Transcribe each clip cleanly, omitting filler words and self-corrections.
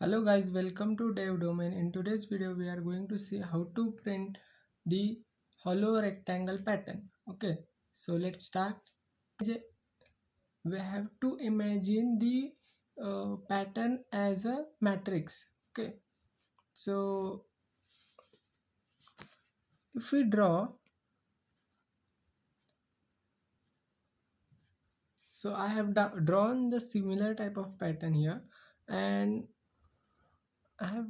Hello guys, welcome to Dev Domain. In today's video we are going to see how to print the hollow rectangle pattern. Okay, so let's start. We have to imagine the pattern as a matrix. Okay, so if we draw, so I have drawn the similar type of pattern here, and I have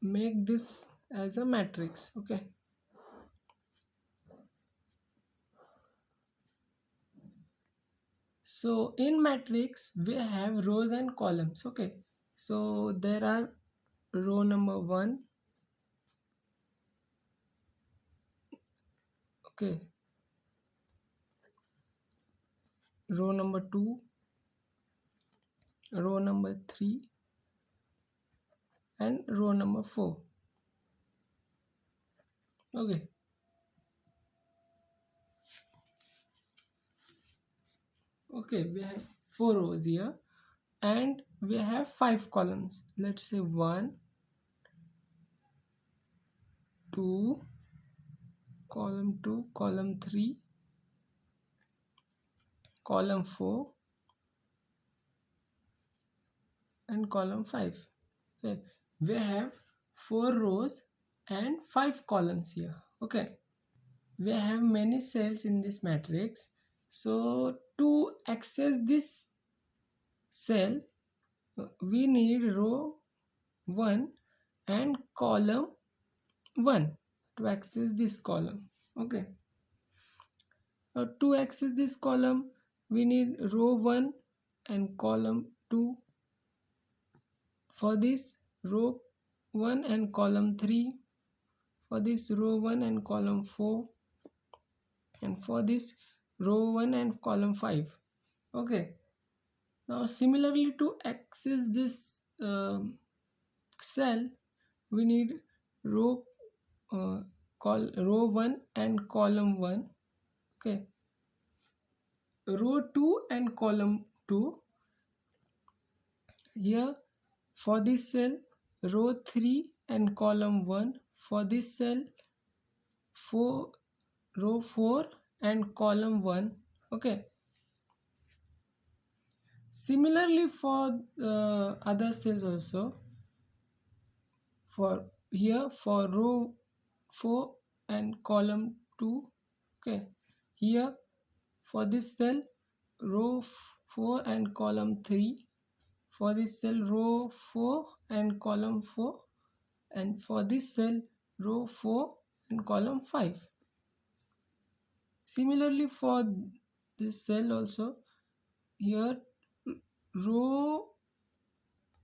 make this as a matrix. Okay, so in matrix we have rows and columns. Okay, so there are row number 1. Okay, row number 2, row number 3, and row number 4. Okay, we have 4 rows here, and we have 5 columns. Let's say 1, 2, column 2, column 3, column 4, and column 5. Okay, we have 4 rows and 5 columns here. Okay, we have many cells in this matrix, so to access this cell we need row 1 and column 1 to access this column. Okay, to access this column we need row 1 and column 2. For this, row 1 and column 3. For this, row 1 and column 4. And for this, row 1 and column 5. Okay, now similarly to access this cell we need row row 1 and column 1. Okay, row 2 and column 2. Here for this cell, row 3 and column 1. For this cell, 4 row 4 and column 1. Okay, similarly for other cells also. For here, for row 4 and column 2. Okay, here for this cell, row 4 and column 3. For this cell, row 4 and column 4. And for this cell, row 4 and column 5. Similarly for this cell also, here row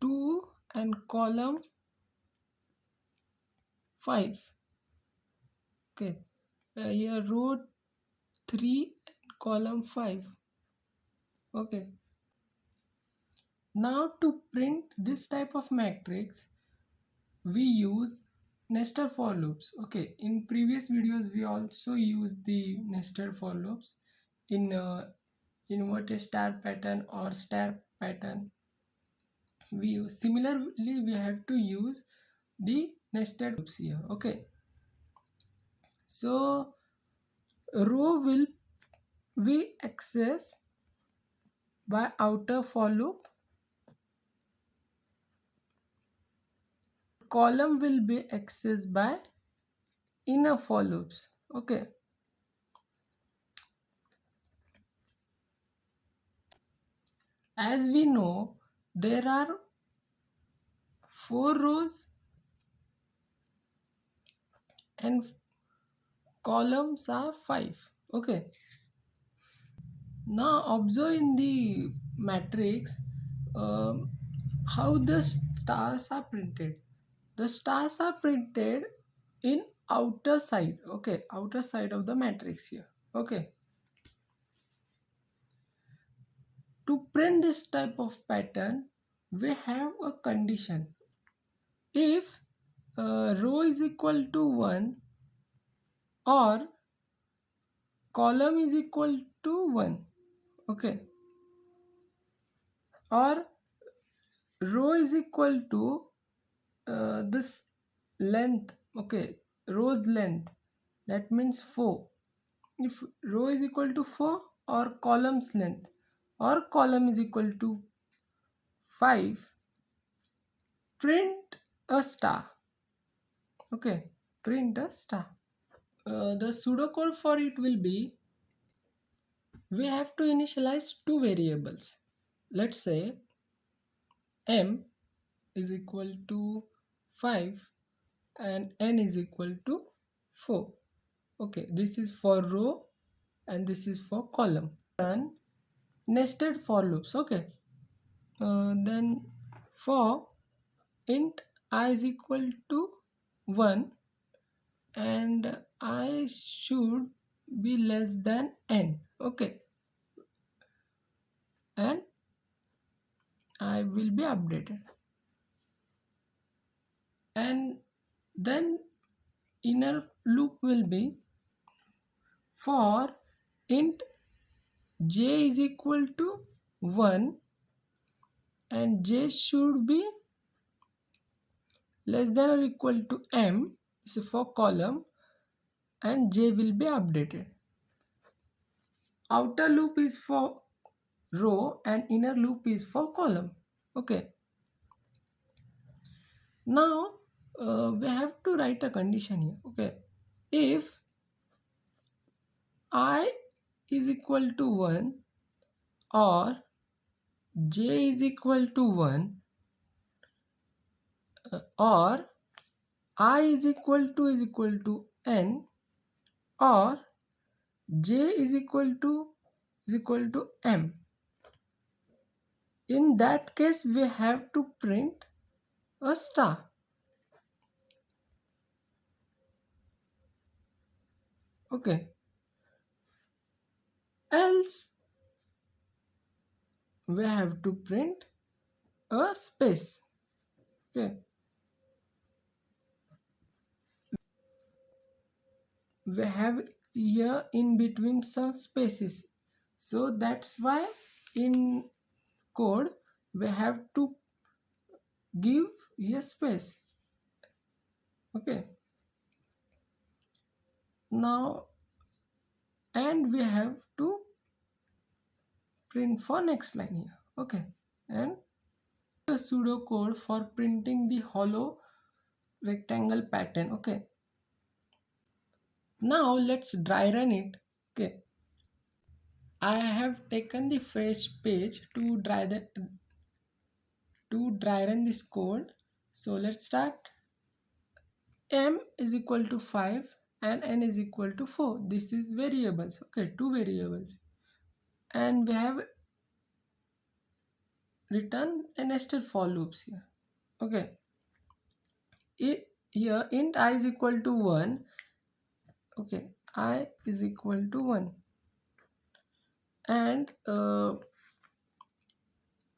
2 and column 5. Okay, here row 3 and column 5. Okay, now to print this type of matrix we use nested for loops. Okay, in previous videos we also use the nested for loops in inverted star pattern or star pattern. We use similarly we have to use the nested loops here. Okay, so row will we access by outer for loop, column will be accessed by inner for loops. Okay, as we know there are 4 rows and columns are 5. Okay, now observe in the matrix how the stars are printed. The stars are printed in outer side. Okay, outer side of the matrix here. Okay, to print this type of pattern we have a condition. If row is equal to 1 or column is equal to 1. Okay, or row is equal to this length, okay, row's length, that means 4. If row is equal to 4 or column's length or column is equal to 5, print a star. Okay, print a star. The pseudocode for it will be, we have to initialize two variables. Let's say m is equal to 5 and n is equal to 4. Okay, this is for row and this is for column. Run nested for loops. Okay, then for int I is equal to 1 and I should be less than n. Okay, and I will be updated. And then inner loop will be for int j is equal to 1 and j should be less than or equal to m. This is for column and j will be updated. Outer loop is for row and inner loop is for column. Okay, now we have to write a condition here. Okay, if I is equal to 1 or j is equal to 1 or I is equal to n or j is equal to m, in that case we have to print a star. Okay, else we have to print a space. Okay, we have here in between some spaces, so that's why in code we have to give here space. Okay, now and we have to print for next line here. Okay, and the pseudocode for printing the hollow rectangle pattern. Okay, now let's dry run it. Okay, I have taken the fresh page to dry run this code. So let's start. M is equal to 5 and n is equal to 4. This is variables. Okay, two variables, and we have written a nested for loops here. Okay, here int I is equal to 1. Okay, I is equal to 1 and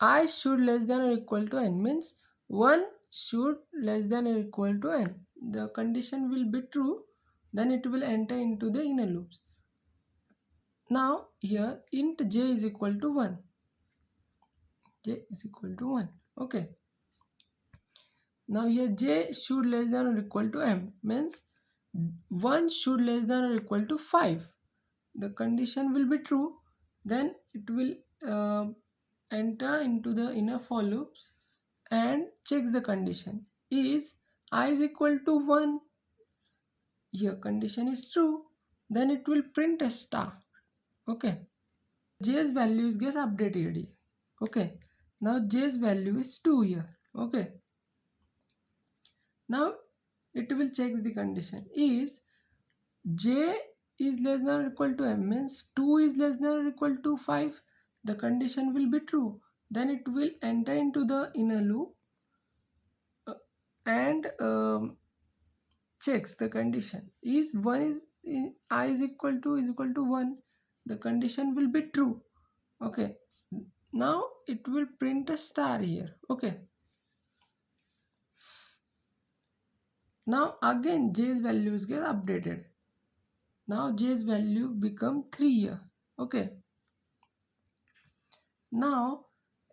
I should less than or equal to n, means 1 should less than or equal to n. The condition will be true, then it will enter into the inner loops. Now here int j is equal to 1. J is equal to 1. Okay, now here j should less than or equal to m, means 1 should less than or equal to 5. The condition will be true, then it will enter into the inner for loops and checks the condition. Is I is equal to 1, here condition is true, then it will print a star. Okay, j's values gets updated here. Okay, now j's value is 2 here. Okay, now it will check the condition. Is j is less than or equal to m, means 2 is less than or equal to 5. The condition will be true, then it will enter into the inner loop and checks the condition. Is 1 is I is equal to 1, the condition will be true. Okay, now it will print a star here. Okay, now again j's values get updated. Now j's value become 3 here. Okay, now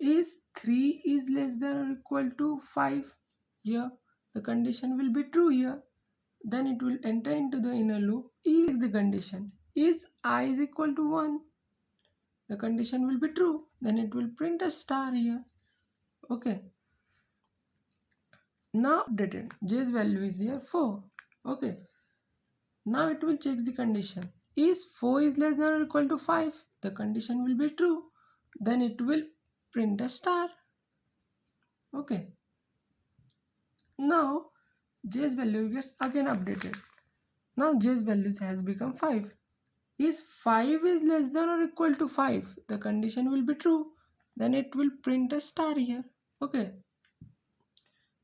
Is 3 is less than or equal to 5? Here the condition will be true here. Then it will enter into the inner loop. Is the condition. Is I is equal to 1? The condition will be true. Then it will print a star here. Okay. Now updated. J's value is here 4. Okay. Now it will check the condition. Is 4 is less than or equal to 5? The condition will be true. Then it will print a star. Okay. Now j's value gets again updated. Now j's values has become 5. Is 5 is less than or equal to 5? The condition will be true. Then it will print a star here. Okay.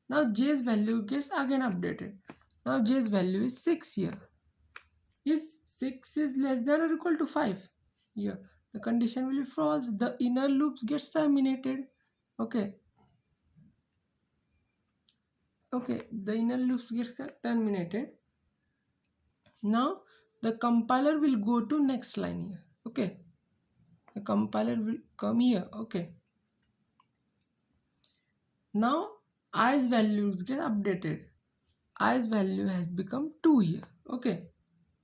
Now j's value gets again updated. Now j's value is 6 here. Is 6 is less than or equal to 5? Here the condition will be false. The inner loops gets terminated. Okay. Okay, the inner loops gets terminated. Now the compiler will go to next line here. Okay, the compiler will come here. Okay, now i's values get updated. I's value has become 2 here. Okay,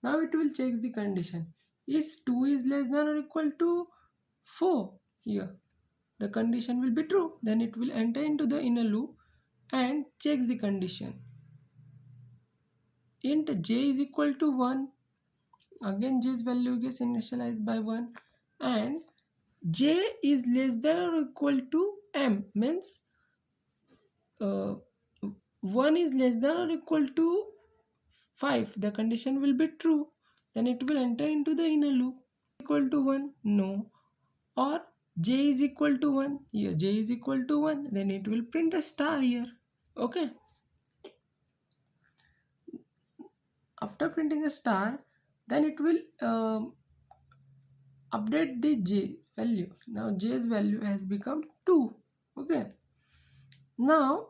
now it will check the condition. Is 2 is less than or equal to 4? Here the condition will be true. Then it will enter into the inner loop and checks the condition. Int j is equal to 1. Again j's value gets initialized by 1, and j is less than or equal to m, means 1 is less than or equal to 5. The condition will be true. Then it will enter into the inner loop. Equal to 1, no. Or j is equal to 1. Here j is equal to 1. Then it will print a star here. Okay. After printing a star, then it will update the j's value. Now j's value has become 2. Okay. Now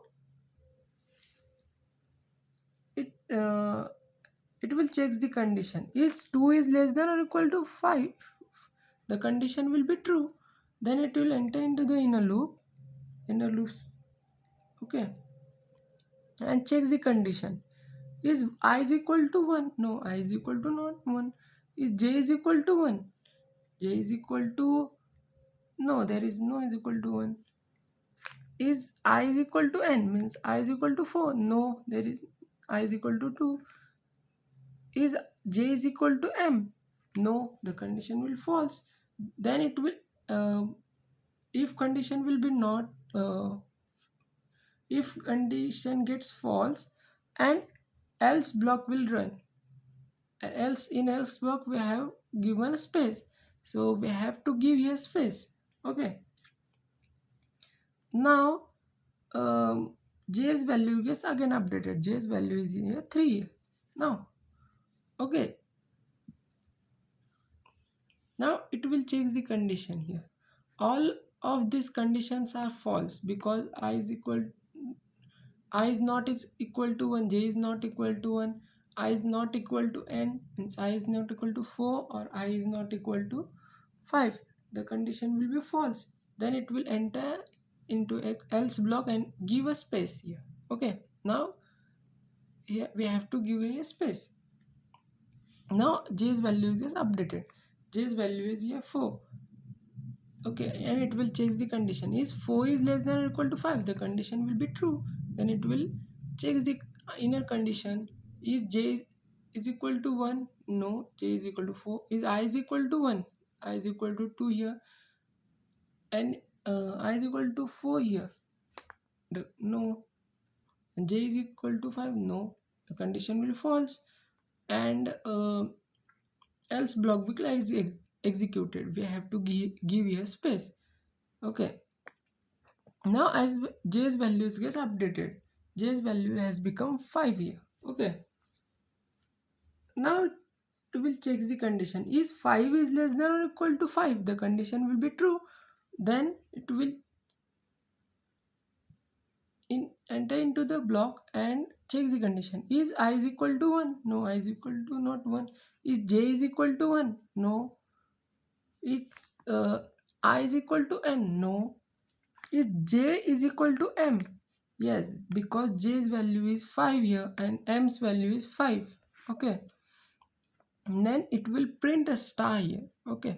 it will check the condition. Is 2 is less than or equal to 5? The condition will be true. Then it will enter into the inner loops. Okay, and check the condition. Is I is equal to 1? No, I is equal to not 1. Is j is equal to 1? J is equal to, no, there is no is equal to 1. Is I is equal to n, means I is equal to 4? No, there is I is equal to 2. Is j is equal to m? No, the condition will false. Then it will if condition will be not if condition gets false, and else block will run. Else in else block we have given a space, so we have to give here space. Okay. Now j's value gets again updated. J's value is in here 3 now. Okay, now it will check the condition here. All of these conditions are false because I is not is equal to 1, j is not equal to 1, I is not equal to n, means I is not equal to 4, or I is not equal to 5. The condition will be false. Then it will enter into else block and give a space here. Okay, now here we have to give a space. Now j's value is updated. J's value is here 4. Okay, and it will check the condition. Is 4 is less than or equal to 5? The condition will be true. Then it will check the inner condition. Is j is equal to 1? No, j is equal to 4. Is I is equal to 1? I is equal to 2 here, and I is equal to 4 here. No, and j is equal to 5? No, the condition will be false, and else block will is executed. We have to give here space. Okay, now as j's values gets updated, j's value has become 5 here. Okay, now it will check the condition. Is 5 is less than or equal to 5? The condition will be true. Then it will enter into the block and check the condition. Is I is equal to 1? No, I is equal to not 1. Is j is equal to 1? No. Is I is equal to n? No. Is j is equal to m? Yes, because j's value is 5 here and m's value is 5. Okay, and then it will print a star here. Okay,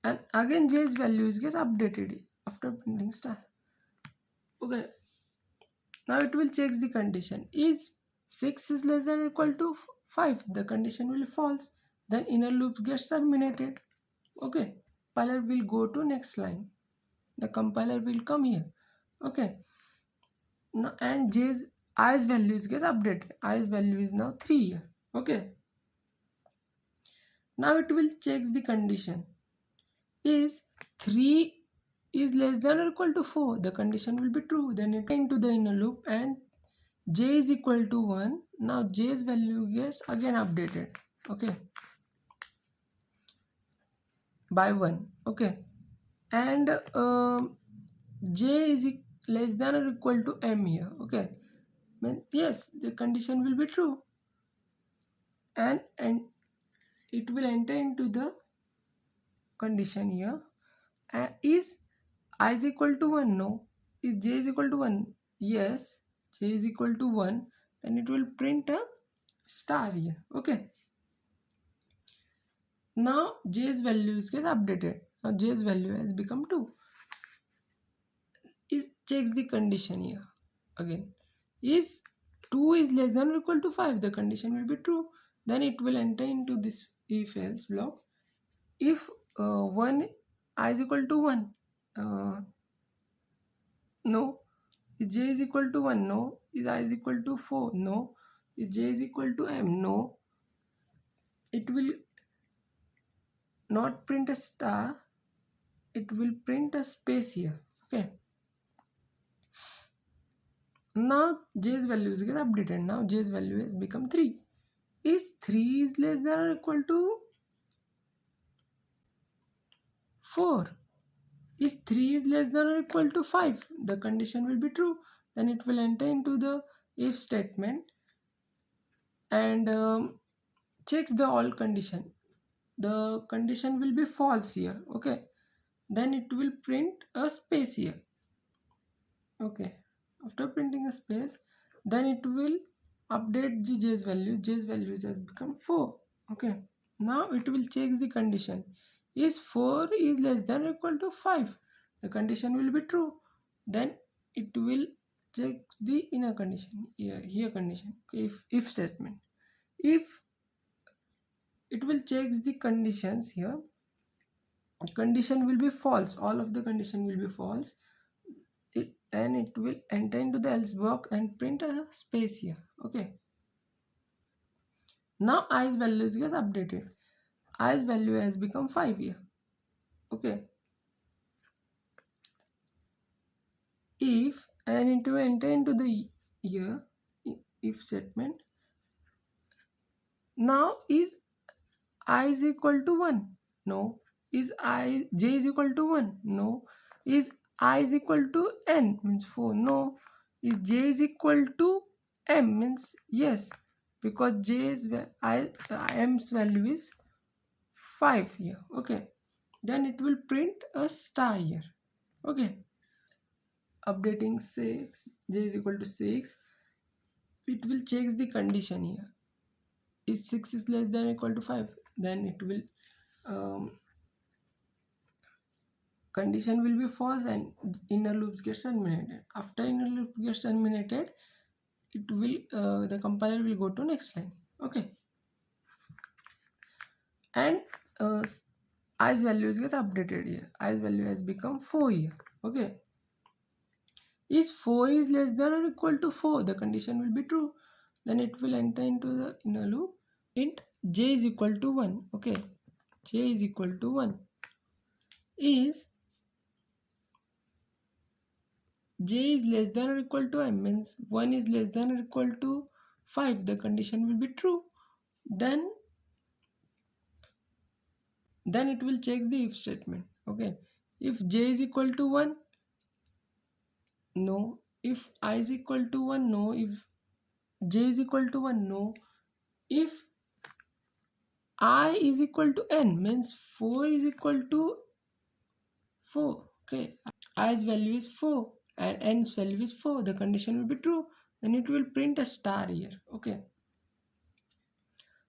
and again j's values get updated after printing star. Okay, now it will check the condition. Is 6 is less than or equal to 5? The condition will false. Then inner loop gets terminated. Okay, compiler will go to next line. The compiler will come here. Okay, now and j's i's values get updated. I's value is now 3 here. Okay, now it will check the condition. Is 3 is less than or equal to 4? The condition will be true. Then it into the inner loop and j is equal to 1. Now j's value gets again updated. Okay, by 1. Okay, and j is less than or equal to m here. Okay, yes, the condition will be true, and it will enter into the condition here. Is I is equal to 1? No. Is j is equal to 1? Yes, j is equal to 1. Then it will print a star here. Okay, now j's values get updated. Now j's value has become 2. It checks the condition here again. Is 2 is less than or equal to 5? The condition will be true. Then it will enter into this if else block. If 1 I is equal to 1, no. Is j is equal to 1? No. Is I is equal to 4? No. Is j is equal to m? No. It will not print a star, it will print a space here. Okay, now j's values get updated. Now j's value has become 3. Is 3 is less than or equal to 4? Is 3 is less than or equal to 5? The condition will be true. Then it will enter into the if statement and checks the all condition. The condition will be false here. Okay, then it will print a space here. Okay, after printing a space, then it will update the j's value. J's values has become 4. Okay, now it will check the condition. Is 4 is less than or equal to 5? The condition will be true. Then it will check the inner condition here condition. If statement. If it will check the conditions here, condition will be false. All of the condition will be false. And it will enter into the else block and print a space here. Okay, now i's values get updated. I's value has become 5 here. Okay, if and it will enter into the here if statement. Now is I is equal to 1? No. Is j is equal to 1? No. Is I is equal to n? Means 4? No. Is j is equal to m? Means yes, because m's value is 5 here. Okay, then it will print a star here. Okay, updating 6, j is equal to 6. It will check the condition here. Is 6 is less than or equal to 5? Then it will condition will be false and inner loops gets terminated. After inner loop gets terminated, it will the compiler will go to next line. Okay, and i's values get updated here. I's value has become 4 here. Okay, is 4 is less than or equal to 4? The condition will be true. Then it will enter into the inner loop. Int j is equal to 1. Okay, j is equal to 1. Is j is less than or equal to m? Means 1 is less than or equal to 5. The condition will be true. Then it will check the if statement. Okay, if j is equal to 1, no. If I is equal to 1, no. If j is equal to 1, no. If I is equal to n, means 4 is equal to 4. Okay, i's value is 4 and n's value is 4. The condition will be true. Then it will print a star here. Okay,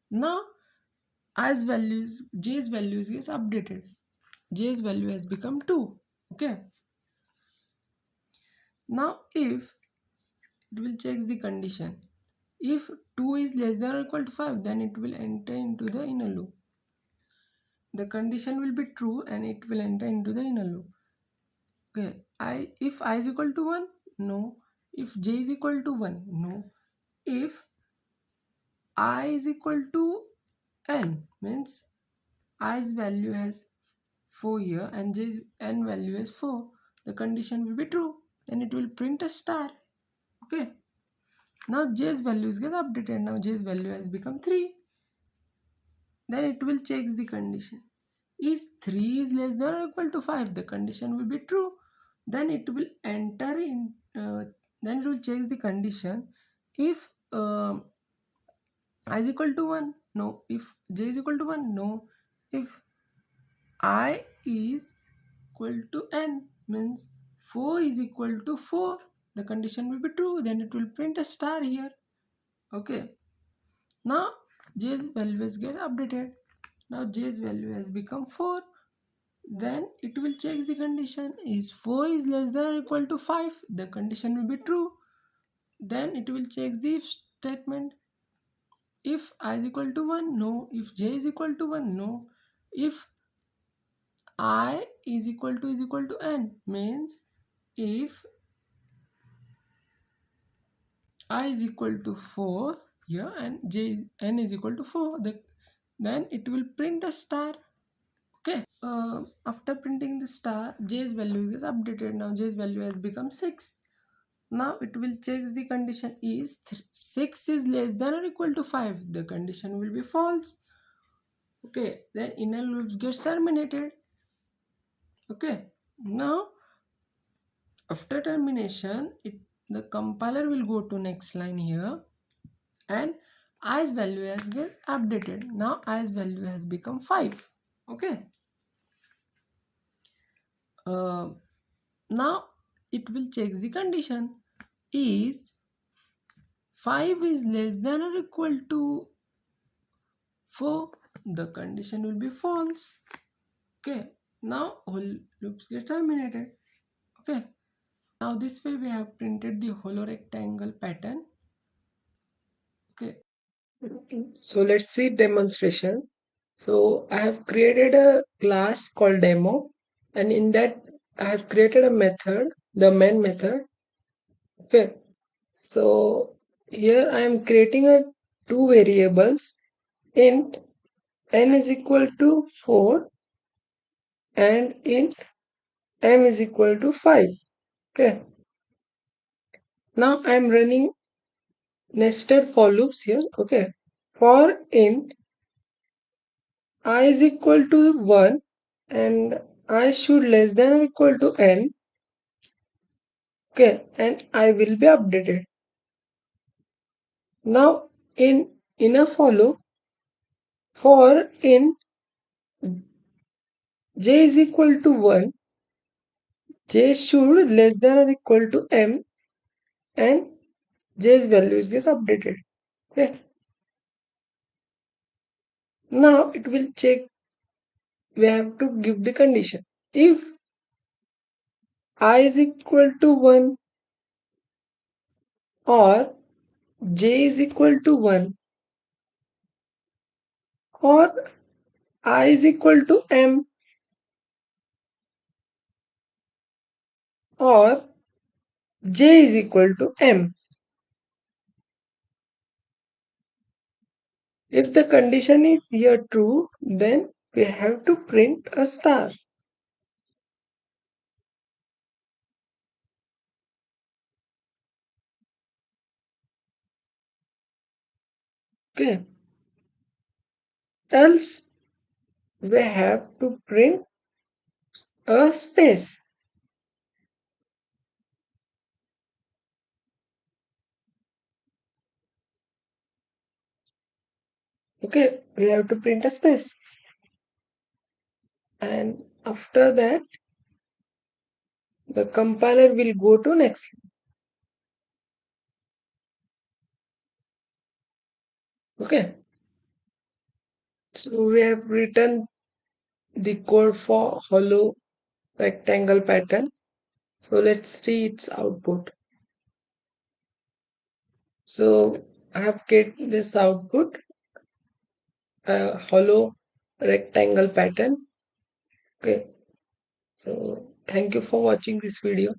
now i's values, j's values is updated. J's value has become 2. Okay, now if it will check the condition, if 2 is less than or equal to 5, then it will enter into the inner loop. The condition will be true and it will enter into the inner loop. Okay, if I is equal to 1, no. If j is equal to 1, no. If I is equal to n, means i's value has 4 here and j's n value is 4, the condition will be true. Then it will print a star. Okay, now j's values get updated. Now j's value has become 3. Then it will check the condition. Is 3 is less than or equal to 5? The condition will be true. Then it will enter in, then it will check the condition. If I is equal to 1, no. If j is equal to 1, no. If I is equal to n, means 4 is equal to 4, the condition will be true. Then it will print a star here. Okay, now j's values get updated. Now j's value has become 4. Then it will check the condition. Is 4 is less than or equal to 5? The condition will be true. Then it will check the if statement. If I is equal to 1, no. If j is equal to 1, no. If I is equal to n, means if I is equal to 4 here and j n is equal to 4, then it will print a star. Okay, after printing the star, j's value is updated. Now j's value has become 6. Now it will check the condition. Is 6 is less than or equal to 5? The condition will be false. Okay, then inner loops gets terminated. Okay, now after termination, the compiler will go to next line here and i's value has get updated. Now i's value has become 5. Okay, uh, now it will check the condition. Is 5 is less than or equal to 4? The condition will be false. Okay, now whole loops get terminated. Okay, now this way we have printed the hollow rectangle pattern. Okay, so let's see demonstration. So I have created a class called demo, and in that I have created a method, the main method. Okay, so here I am creating a two variables, int n is equal to 4 and int m is equal to 5. Okay, now I am running nested for loops here. Okay, for int I is equal to 1 and I should less than or equal to n. Okay, and I will be updated. Now in a follow, for in j is equal to 1, j should less than or equal to m and j's values gets updated. Okay, now it will check. We have to give the condition. If I is equal to 1 or j is equal to 1 or I is equal to m or j is equal to m. If the condition is here true, then we have to print a star. Okay. Else we have to print a space. Okay, we have to print a space. And after that, The compiler will go to next. Okay, so we have written the code for hollow rectangle pattern. So let's see its output. So I have get this output, hollow rectangle pattern. Okay, so thank you for watching this video.